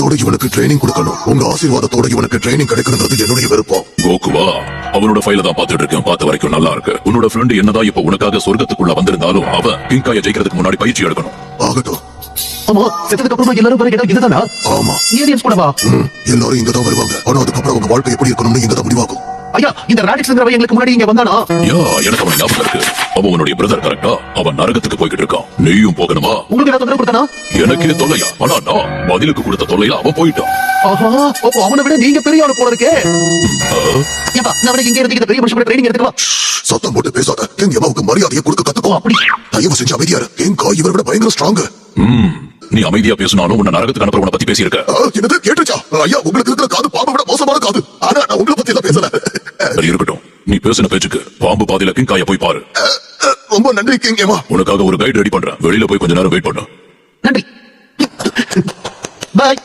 அதோட இவனுக்கு ட்ரைனிங் கொடுக்கணும். உங்க ஆசீர்வாதத்தோட இவனுக்கு ட்ரைனிங் கிடைக்கிறது என்னுடைய விருப்பம். கோகுவா, அவனோட ஃபைல தான் பாத்துட்டு இருக்கேன். பார்த்த வரைக்கும் நல்லா இருக்கு. உன்னோட ஃப்ரெண்ட் என்னதான் இப்ப உனக்காக சொர்க்கத்துக்குள்ள வந்திருந்தாலும் அவன் கிங்காய ஜெயிக்கிறதுக்கு முன்னாடி பயிற்சி எடுக்கணும். ஆகட்டும். ஆமா, செத்ததுக்கு அப்புறமா எல்லாரும் வர இடம் இதுதானா? ஆமா, ஏலியன்ஸ் கூடவா? எல்லாரும் இங்கதான் வருவாங்க. ஆனா அதுக்கப்புறம் அவங்க வாழ்க்கை எப்படி இருக்கணும்னு இங்கதான் முடிவாகும். ஐயா, இந்த ராடிக்ஸ்ங்கறவன் எங்களுக்கு முன்னாடி இங்க வந்தானா? எனக்கு அவன் ஞாபகம் இருக்கு. அவன் உன்னுடைய பிரதர் கரெக்டா? அவன் நரகத்துக்கு போய்கிட்டு இருக்கான். நீயும் போகணுமா? உங்களுக்கு ஏதாவது தொந்தரவு கொடுத்தானா? எனக்கே தொல்லையா? ஆனா நான் பதிலுக்கு கொடுத்த தொல்லையில அவன் போயிட்டான். ஆஹா, அப்போ அவனை விட நீங்க பெரிய ஆளு போல இருக்கே. ஏப்பா, நான் அவனை இங்க இருந்து இந்த பெரிய மனுஷன் ட்ரைனிங் எடுத்துக்கலாம். சத்தம் போட்டு பேசாத. கிங் எமாவுக்கு மரியாதையை கொடுக்க கத்துக்கோ. அப்படி தயவு செஞ்சு அமைதியா இரு. கிங்கா இவரை விட பயங்கர ஸ்ட்ராங். நீ அமைதியா பேசினாலும் உன்னை நரகத்துக்கு அனுப்புற உன்னை பத்தி பேசியிருக்க. என்னது கேட்டுச்சா? ஐயா, உங்களுக்கு இருக்கிற காது பாம்பை விட மோசமான காது. ஆனா நான் உங்களை பத்தி எல்லாம் பேசல. சரி, இருக்கட்டும். நீ பேசின பேச்சுக்கு பாம்பு பாதையில கிங்காய போய் பாரு. ரொம்ப நன்றி கிங் எமா. உனக்காக ஒரு கைடு ரெடி பண்றேன். வெளியில போய் கொஞ்ச நேரம் வெயிட் பண்ணு. நன்றி. பாய்.